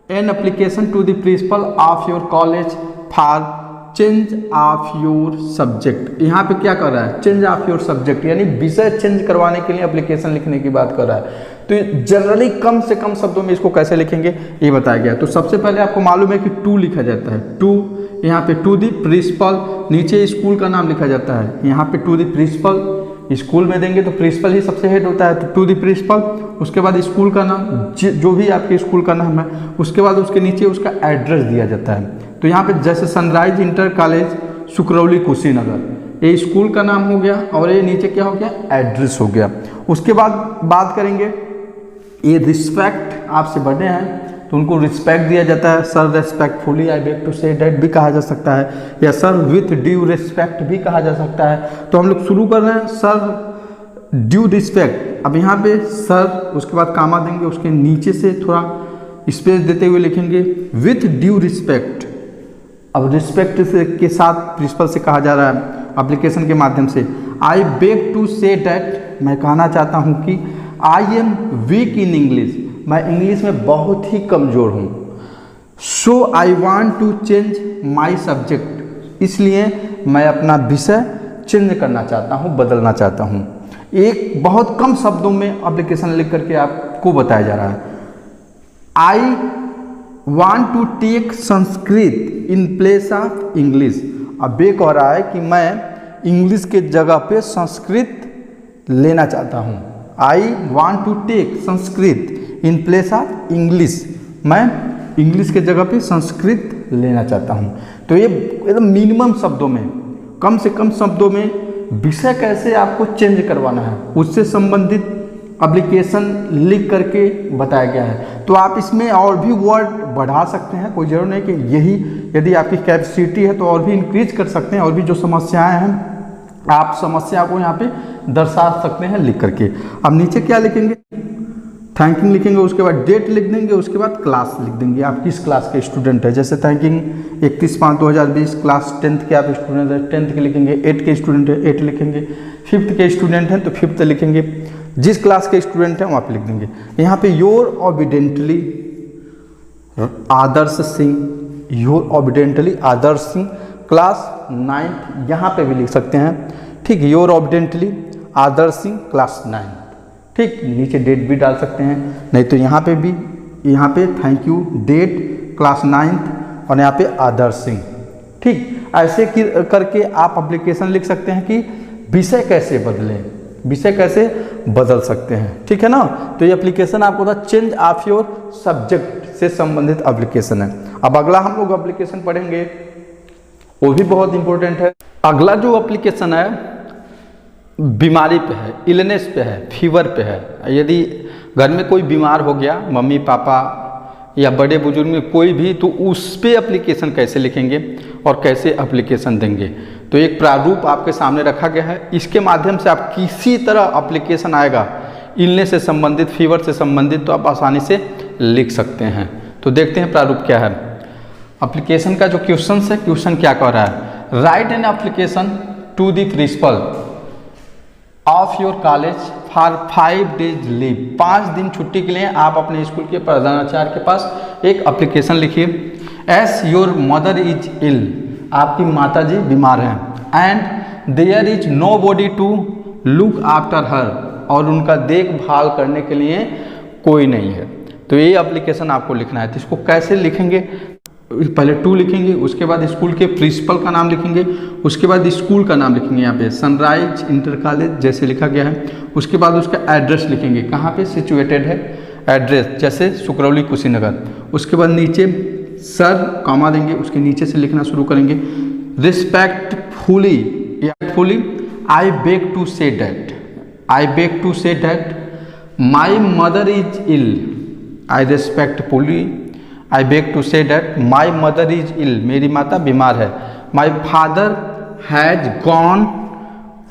N application to the principal of your college for change of your subject. यहाँ पे क्या कर रहा है, चेंज ऑफ योर सब्जेक्ट, यानी विषय चेंज करवाने के लिए एप्लीकेशन लिखने की बात कर रहा है। तो जनरली कम से कम शब्दों में इसको कैसे लिखेंगे ये बताया गया। तो सबसे पहले आपको मालूम है कि टू लिखा जाता है, टू, यहाँ पे टू दी प्रिंसिपल, नीचे स्कूल का नाम लिखा जाता है, यहाँ पे टू दी प्रिंसिपल, स्कूल में देंगे तो प्रिंसिपल ही सबसे हेड होता है, तो टू दी प्रिंसिपल, उसके बाद स्कूल का नाम, जो भी आपके स्कूल का नाम है, उसके बाद उसके नीचे उसका एड्रेस दिया जाता है। तो यहाँ पे जैसे sunrise inter college Sukrauli Kushinagar, ये स्कूल का नाम हो गया और ये नीचे क्या हो गया, एड्रेस हो गया। उसके बाद बात करेंगे ये रिस्पेक्ट, आपसे बड़े हैं तो उनको रिस्पेक्ट दिया जाता है, sir respectfully I beg to say that भी कहा जा सकता है, या सर विथ ड्यू रिस्पेक्ट भी कहा जा सकता है। तो हम लोग शुरू कर रहे हैं सर ड्यू रिस्पेक्ट। अब यहाँ पे सर, उसके बाद कामा देंगे, उसके नीचे से थोड़ा स्पेस देते हुए लिखेंगे विथ ड्यू रिस्पेक्ट। अब रिस्पेक्ट से के साथ प्रिंसिपल से कहा जा रहा है एप्लीकेशन के माध्यम से, I beg to say that, मैं कहना चाहता हूँ कि I am weak in English, मैं इंग्लिश में बहुत ही कमज़ोर हूँ। So I want to change my subject, इसलिए मैं अपना विषय चेंज करना चाहता हूँ, बदलना चाहता हूँ। एक बहुत कम शब्दों में एप्लीकेशन लिख करके आपको बताया जा रहा है। I want to take Sanskrit in place of English, अब ये कह रहा है कि मैं इंग्लिश के जगह पे संस्कृत लेना चाहता हूँ। I want to take Sanskrit in place of English, मैं इंग्लिश के जगह पे संस्कृत लेना चाहता हूँ। तो ये एकदम मिनिमम शब्दों में, कम से कम शब्दों में विषय कैसे आपको चेंज करवाना है, उससे संबंधित एप्लीकेशन लिख करके बताया गया है। तो आप इसमें और भी वर्ड बढ़ा सकते हैं, कोई जरूर नहीं कि यही, यदि आपकी कैपेसिटी है तो और भी इंक्रीज कर सकते हैं, और भी जो समस्याएं हैं आप समस्या को यहाँ पे दर्शा सकते हैं लिख करके। अब नीचे क्या लिखेंगे, थैंकिंग लिखेंगे, उसके बाद डेट लिख देंगे, उसके बाद क्लास लिख देंगे, आप किस क्लास के स्टूडेंट है। जैसे थैंकिंग 31/5/2020, क्लास 10th के आप स्टूडेंट हैं 10th के लिखेंगे, 8 के स्टूडेंट है 8 लिखेंगे, 5th के स्टूडेंट हैं तो 5th लिखेंगे, जिस क्लास के स्टूडेंट हैं वहाँ पे लिख देंगे। यहाँ पे your obediently Adarsh Singh, your obediently Adarsh Singh class 9th, यहाँ पे भी लिख सकते हैं, ठीक, your obediently Adarsh Singh class 9th, ठीक। नीचे डेट भी डाल सकते हैं, नहीं तो यहाँ पे भी, यहाँ पे thank you date class 9th और यहाँ पे आदर्श सिंह, ठीक। ऐसे करके आप एप्लीकेशन लिख सकते हैं कि विषय कैसे बदलें, विषय कैसे बदल सकते हैं, ठीक है ना। तो ये एप्लीकेशन आपको था चेंज ऑफ योर सब्जेक्ट से संबंधित एप्लीकेशन है। अब अगला हम लोग एप्लीकेशन पढ़ेंगे, वो भी बहुत इंपॉर्टेंट है। अगला जो एप्लीकेशन है बीमारी पे है, इलनेस पे है, फीवर पे है। यदि घर में कोई बीमार हो गया, मम्मी पापा या बड़े बुजुर्ग में कोई भी, तो उस पे एप्लीकेशन कैसे लिखेंगे और कैसे एप्लीकेशन देंगे। तो एक प्रारूप आपके सामने रखा गया है, इसके माध्यम से आप किसी तरह एप्लीकेशन आएगा इलनेस से संबंधित, फीवर से संबंधित, तो आप आसानी से लिख सकते हैं। तो देखते हैं प्रारूप क्या है। एप्लीकेशन का जो क्वेश्चन है, क्वेश्चन क्या कह रहा है, write an application to the principal of your college for 5 days leave, 5 दिन छुट्टी के लिए आप अपने स्कूल के प्रधानाचार्य के पास एक एप्लीकेशन लिखिए। As your mother is ill, आपकी माता जी बीमार हैं, and there is no body to look after her, और उनका देखभाल करने के लिए कोई नहीं है। तो ये एप्लीकेशन आपको लिखना है। तो इसको कैसे लिखेंगे, पहले टू लिखेंगे, उसके बाद स्कूल के प्रिंसिपल का नाम लिखेंगे, उसके बाद स्कूल का नाम लिखेंगे, यहाँ पे सनराइज इंटर कॉलेज जैसे लिखा गया है, उसके बाद उसका एड्रेस लिखेंगे, कहाँ पे सिचुएटेड है एड्रेस, जैसे सुकरौली कुशीनगर। उसके बाद नीचे सर कॉमा देंगे, उसके नीचे से लिखना शुरू करेंगे, respectfully I beg to say that, I beg to say that my mother is ill, I respectfully I beg to say that my mother is ill, मेरी माता बीमार है, my father has gone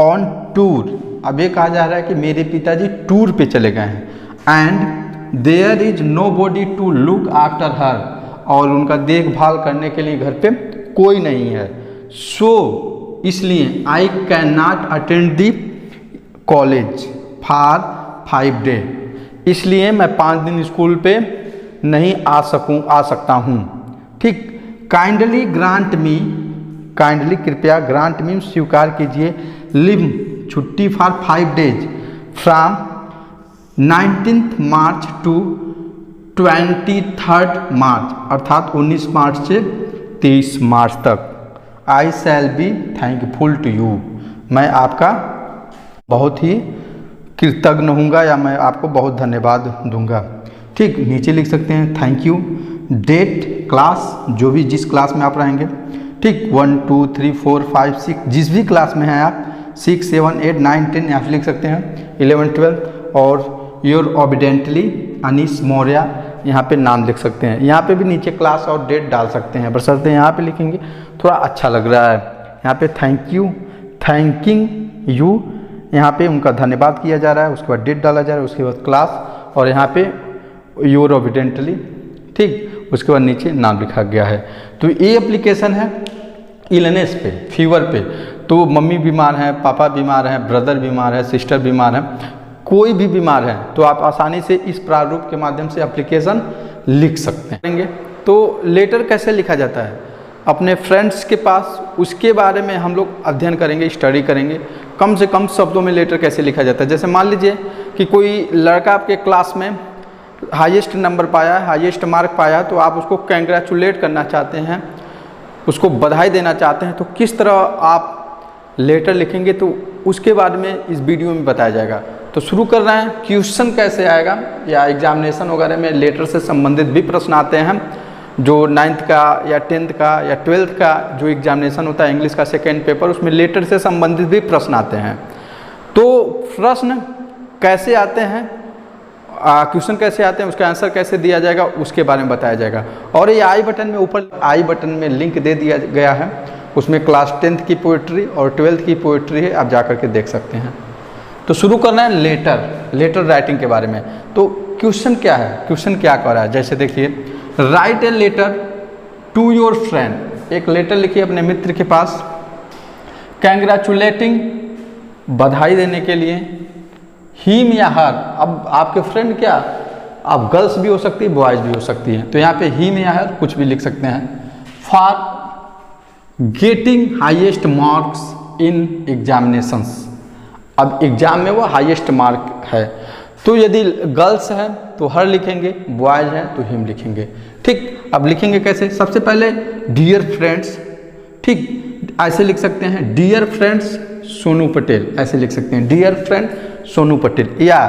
on tour, अब ये कहा जा रहा है कि मेरे पिताजी टूर पे चले गए हैं, and there is no body to look after her, और उनका देखभाल करने के लिए घर पे कोई नहीं है, सो इसलिए I can not attend the college for 5 days, इसलिए मैं 5 दिन स्कूल पे नहीं आ सकता हूँ। ठीक, काइंडली ग्रांट मी, काइंडली कृपया, ग्रांट मी स्वीकार कीजिए, लिव छुट्टी for 5 days from 19 March to 23 March, अर्थात 19 मार्च से 23 मार्च तक। I shall be thankful to you, मैं आपका बहुत ही कृतज्ञ हूँगा या मैं आपको बहुत धन्यवाद दूंगा। ठीक, नीचे लिख सकते हैं थैंक यू, डेट, क्लास, जो भी जिस क्लास में आप रहेंगे। ठीक, 1 2 3 4 5 6 जिस भी क्लास में हैं आप, 6 7 8 9 10 यहाँ पे लिख सकते हैं, 11 12, और योर ओबिडेंटली अनीस मौर्य, यहाँ पे नाम लिख सकते हैं। यहाँ पे भी नीचे क्लास और डेट डाल सकते हैं, बशर्ते यहाँ पे लिखेंगे थोड़ा अच्छा लग रहा है। यहाँ पे थैंक यू, थैंकिंग यू, यहाँ पे उनका धन्यवाद किया जा रहा है, उसके बाद डेट डाला जा रहा है, उसके बाद क्लास, और यहाँ पे योर ओबिडेंटली। ठीक, उसके बाद नीचे नाम लिखा गया है। तो ये एप्लीकेशन है इलनेस पे, फीवर पे। तो मम्मी बीमार हैं, पापा बीमार हैं, ब्रदर बीमार है, सिस्टर बीमार हैं, कोई भी बीमार है तो आप आसानी से इस प्रारूप के माध्यम से एप्लीकेशन लिख सकते हैं। तो लेटर कैसे लिखा जाता है अपने फ्रेंड्स के पास, उसके बारे में हम लोग अध्ययन करेंगे, स्टडी करेंगे। कम से कम शब्दों में लेटर कैसे लिखा जाता है। जैसे मान लीजिए कि कोई लड़का आपके क्लास में हाईएस्ट नंबर पाया है, हाईएस्ट मार्क पाया, तो आप उसको कंग्रेचुलेट करना चाहते हैं, उसको बधाई देना चाहते हैं, तो किस तरह आप लेटर लिखेंगे, तो उसके बारे में इस वीडियो में बताया जाएगा। तो शुरू कर रहे हैं। क्वेश्चन कैसे आएगा, या एग्जामिनेशन वगैरह में लेटर से संबंधित भी प्रश्न आते हैं, जो 9th का या 10th का या 12th का जो एग्जामिनेशन होता है इंग्लिश का सेकेंड पेपर, उसमें लेटर से संबंधित भी प्रश्न आते हैं। तो प्रश्न कैसे आते हैं, क्वेश्चन कैसे आते हैं, उसका आंसर कैसे दिया जाएगा, उसके बारे में बताया जाएगा। और ये आई बटन में, ऊपर आई बटन में लिंक दे दिया गया है, उसमें क्लास 10th की पोइट्री और 12th की पोइट्री है, आप जाकर के देख सकते हैं। तो शुरू करना है लेटर राइटिंग के बारे में। तो क्वेश्चन क्या है, क्वेश्चन क्या कर रहा है, जैसे देखिए, write a letter to your friend, एक लेटर लिखिए अपने मित्र के पास, कंग्रेचुलेटिंग, बधाई देने के लिए, हिम या हर, अब आपके फ्रेंड क्या, आप गर्ल्स भी हो सकती है, बॉयज भी हो सकती हैं, तो यहाँ पे हिम या हर कुछ भी लिख सकते हैं। For getting highest marks in examinations, अब एग्जाम में वो हाईएस्ट मार्क है, तो यदि गर्ल्स है तो हर लिखेंगे, बॉयज है तो हिम लिखेंगे। ठीक, अब लिखेंगे कैसे, सबसे पहले डियर फ्रेंड्स, ठीक, ऐसे लिख सकते हैं, डियर फ्रेंड्स सोनू पटेल, ऐसे लिख सकते हैं, डियर फ्रेंड सोनू पटेल, या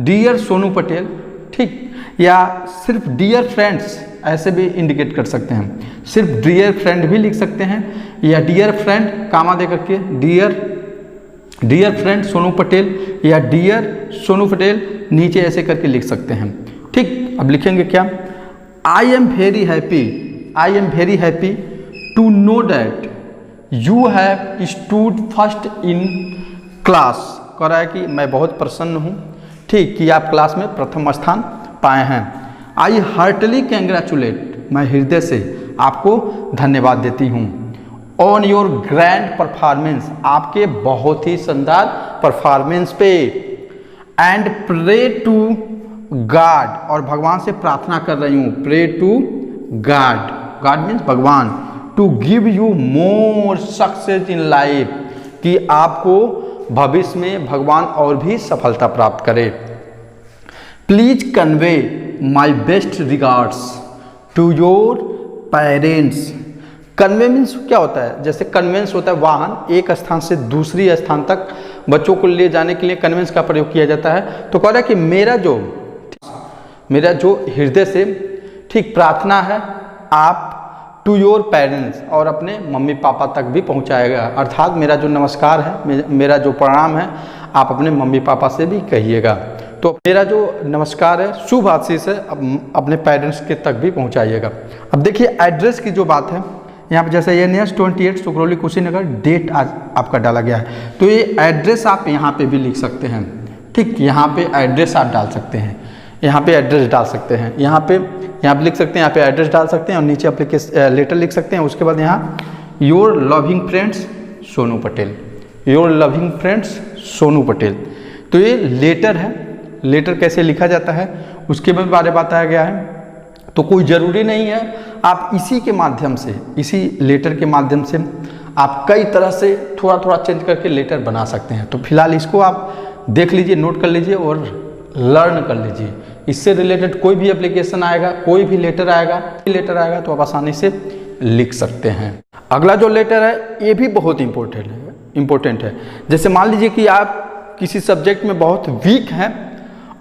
डियर सोनू पटेल। ठीक, या सिर्फ डियर फ्रेंड्स ऐसे भी इंडिकेट कर सकते हैं, सिर्फ डियर फ्रेंड भी लिख सकते हैं, या डियर फ्रेंड कामा दे करके डियर फ्रेंड सोनू पटेल, या डियर सोनू पटेल नीचे ऐसे करके लिख सकते हैं। ठीक, अब लिखेंगे क्या, I am very happy to know that you have stood first in class, कह रहा है कि मैं बहुत प्रसन्न हूँ, ठीक, कि आप क्लास में प्रथम स्थान पाए हैं। आई हार्टली कंग्रेचुलेट, मैं हृदय से आपको धन्यवाद देती हूँ। ऑन योर ग्रैंड परफॉर्मेंस, आपके बहुत ही शानदार परफॉर्मेंस पे। एंड प्रे टू गॉड, और भगवान से प्रार्थना कर रही हूँ, pray to God, God means भगवान, to give you more success in life, कि आपको भविष्य में भगवान और भी सफलता प्राप्त करे। Please convey my best regards to your parents. Convey means क्या होता है, जैसे कन्वेंस होता है वाहन, एक स्थान से दूसरी स्थान तक बच्चों को ले जाने के लिए कन्वेंस का प्रयोग किया जाता है। तो कह रहा है कि मेरा जो हृदय से ठीक प्रार्थना है, आप टू योर पेरेंट्स, और अपने मम्मी पापा तक भी पहुंचाएगा, अर्थात मेरा जो नमस्कार है, मेरा जो प्रणाम है, आप अपने मम्मी पापा से भी कहिएगा। तो मेरा जो नमस्कार है, शुभ आशीष है, अपने पेरेंट्स के तक भी पहुंचाइएगा। अब देखिए एड्रेस की जो बात है, यहाँ पे जैसे NS 28 सुकरौली कुशीनगर, डेट आज आपका डाला गया है, तो ये एड्रेस आप यहाँ पे भी लिख सकते हैं। ठीक, यहाँ पे एड्रेस आप डाल सकते हैं, यहाँ पे एड्रेस डाल सकते हैं, यहाँ पे लिख सकते हैं, यहाँ पे एड्रेस डाल सकते हैं, और नीचे एप्लीकेशन लेटर लिख सकते हैं। उसके बाद यहाँ your loving friends Sonu Patel, your loving friends Sonu Patel. तो ये लेटर है, लेटर कैसे लिखा जाता है उसके बारे में बताया गया है। तो कोई ज़रूरी नहीं है, आप इसी के माध्यम से, इसी लेटर के माध्यम से आप कई तरह से थोड़ा थोड़ा चेंज करके लेटर बना सकते हैं। तो फिलहाल इसको आप देख लीजिए, नोट कर लीजिए और लर्न कर लीजिए। इससे रिलेटेड कोई भी एप्लीकेशन आएगा, कोई भी लेटर आएगा तो आप आसानी से लिख सकते हैं। अगला जो लेटर है ये भी बहुत इम्पोर्टेंट है। जैसे मान लीजिए कि आप किसी सब्जेक्ट में बहुत वीक हैं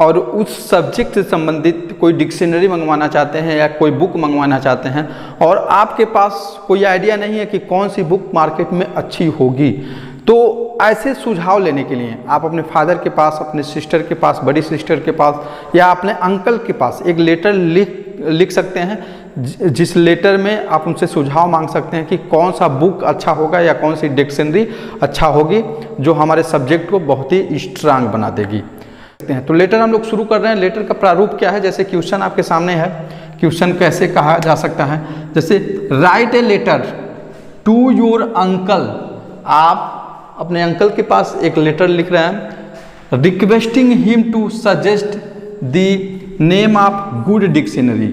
और उस सब्जेक्ट से संबंधित कोई डिक्शनरी मंगवाना चाहते हैं या कोई बुक मंगवाना चाहते हैं और आपके पास कोई आइडिया नहीं है कि कौन सी बुक मार्केट में अच्छी होगी, तो ऐसे सुझाव लेने के लिए आप अपने फादर के पास, अपने सिस्टर के पास, बड़ी सिस्टर के पास या अपने अंकल के पास एक लेटर लिख सकते हैं, जिस लेटर में आप उनसे सुझाव मांग सकते हैं कि कौन सा बुक अच्छा होगा या कौन सी डिक्शनरी अच्छा होगी जो हमारे सब्जेक्ट को बहुत ही स्ट्रांग बना देगी। तो लेटर हम लोग शुरू कर रहे हैं। लेटर का प्रारूप क्या है, जैसे क्वेश्चन आपके सामने है, क्वेश्चन कैसे कहा जा सकता है, जैसे write a letter to your uncle. आप अपने अंकल के पास एक लेटर लिख रहे हैं, requesting him to suggest the name of good dictionary.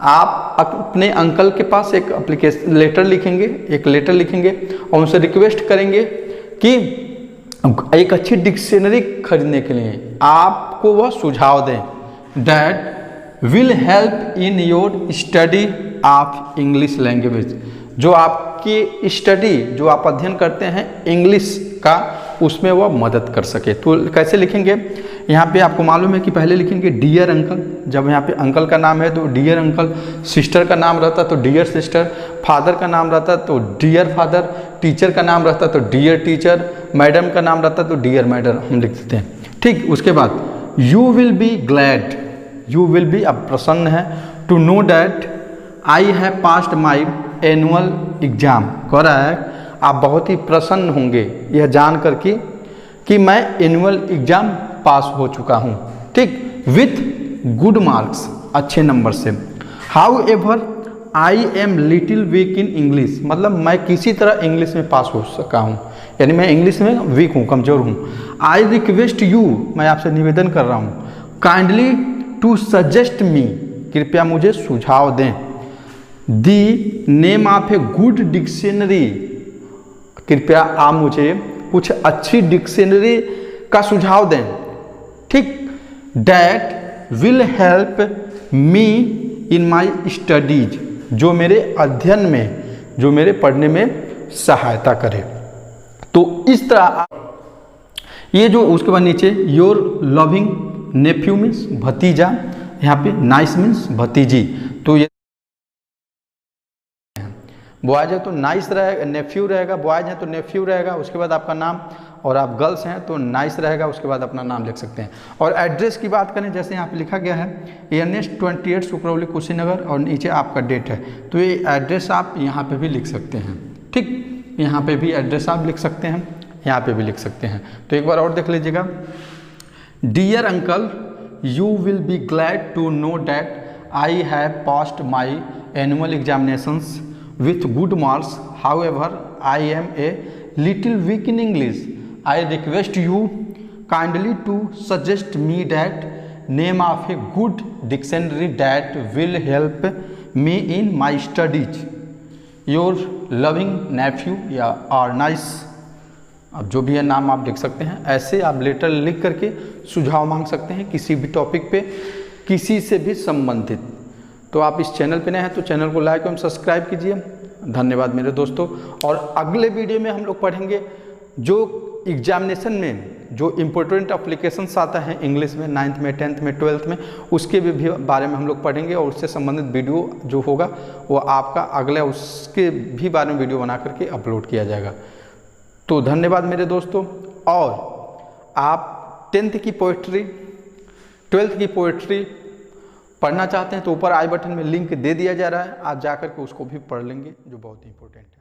आप अपने अंकल के पास एक लेटर लिखेंगे और उनसे रिक्वेस्ट करेंगे कि एक अच्छी डिक्शनरी खरीदने के लिए आपको वह सुझाव दें, that will help in your study of English language. जो आपकी स्टडी, जो आप अध्ययन करते हैं इंग्लिश का, उसमें वह मदद कर सके। तो कैसे लिखेंगे, यहाँ पे आपको मालूम है कि पहले लिखेंगे डियर अंकल। जब यहाँ पे अंकल का नाम है तो डियर अंकल, सिस्टर का नाम रहता तो डियर सिस्टर, फादर का नाम रहता तो डियर फादर, टीचर का नाम रहता तो डियर टीचर, मैडम का नाम रहता तो डियर मैडम हम लिख देते हैं। ठीक, उसके बाद you will be glad, you will be, अब प्रसन्न है, to know that I have passed my annual exam. कह रहा है आप बहुत ही प्रसन्न होंगे यह जानकर कि मैं एनुअल एग्जाम पास हो चुका हूँ। ठीक, विथ गुड मार्क्स, अच्छे नंबर से। How ever I am little week in English, मतलब मैं किसी तरह इंग्लिश में पास हो सका हूँ, यानी मैं इंग्लिश में वीक हूँ, कमज़ोर हूँ। आई रिक्वेस्ट यू, मैं आपसे निवेदन कर रहा हूँ, काइंडली टू सजेस्ट मी, कृपया मुझे सुझाव दें, the name of a good dictionary, कृपया आप मुझे कुछ अच्छी डिक्शनरी का सुझाव दें। ठीक, that will help me in my studies, जो मेरे अध्ययन में, जो मेरे पढ़ने में सहायता करे। तो इस तरह ये जो उसके बाद नीचे योर लविंग नेफ्यू मीन्स भतीजा, यहाँ पे नाइस मीन्स भतीजी। तो ये बॉयज है तो नाइस रहेगा, नेफ्यू रहेगा, बॉयज हैं तो नेफ्यू रहेगा, उसके बाद आपका नाम, और आप गर्ल्स हैं तो नाइस रहेगा, उसके बाद अपना नाम लिख सकते हैं। और एड्रेस की बात करें, जैसे यहाँ पे लिखा गया है एनएस 28 सुकरौली कुशीनगर और नीचे आपका डेट है, तो ये एड्रेस आप यहाँ पे भी लिख सकते हैं। ठीक, यहाँ पे भी एड्रेस आप लिख सकते हैं, यहाँ पे भी लिख सकते हैं। तो एक बार और देख लीजिएगा, dear uncle you will be glad to know that I have passed my annual examinations with good marks, however I am a little weak in English. I request you kindly to suggest me that name of a good dictionary that will help me in my studies. Your loving nephew या और nice, अब जो भी है नाम आप लिख सकते हैं। ऐसे आप लेटर लिख करके सुझाव मांग सकते हैं किसी भी टॉपिक पे, किसी से भी संबंधित। तो आप इस चैनल पे नए हैं तो चैनल को लाइक एवं सब्सक्राइब कीजिए। धन्यवाद मेरे दोस्तों। और अगले वीडियो में हम लोग पढ़ेंगे जो एग्जामिनेशन में जो इम्पोर्टेंट एप्लीकेशंस आता है इंग्लिश में 9th में 10th में 12th में, उसके भी बारे में हम लोग पढ़ेंगे और उससे संबंधित वीडियो जो होगा वो आपका अगले उसके भी बारे में वीडियो बना करके अपलोड किया जाएगा। तो धन्यवाद मेरे दोस्तों। और आप 10th की पोइट्री, 12th की पोइट्री पढ़ना चाहते हैं तो ऊपर आई बटन में लिंक दे दिया जा रहा है, आप जाकर के उसको भी पढ़ लेंगे, जो बहुत इंपॉर्टेंट है।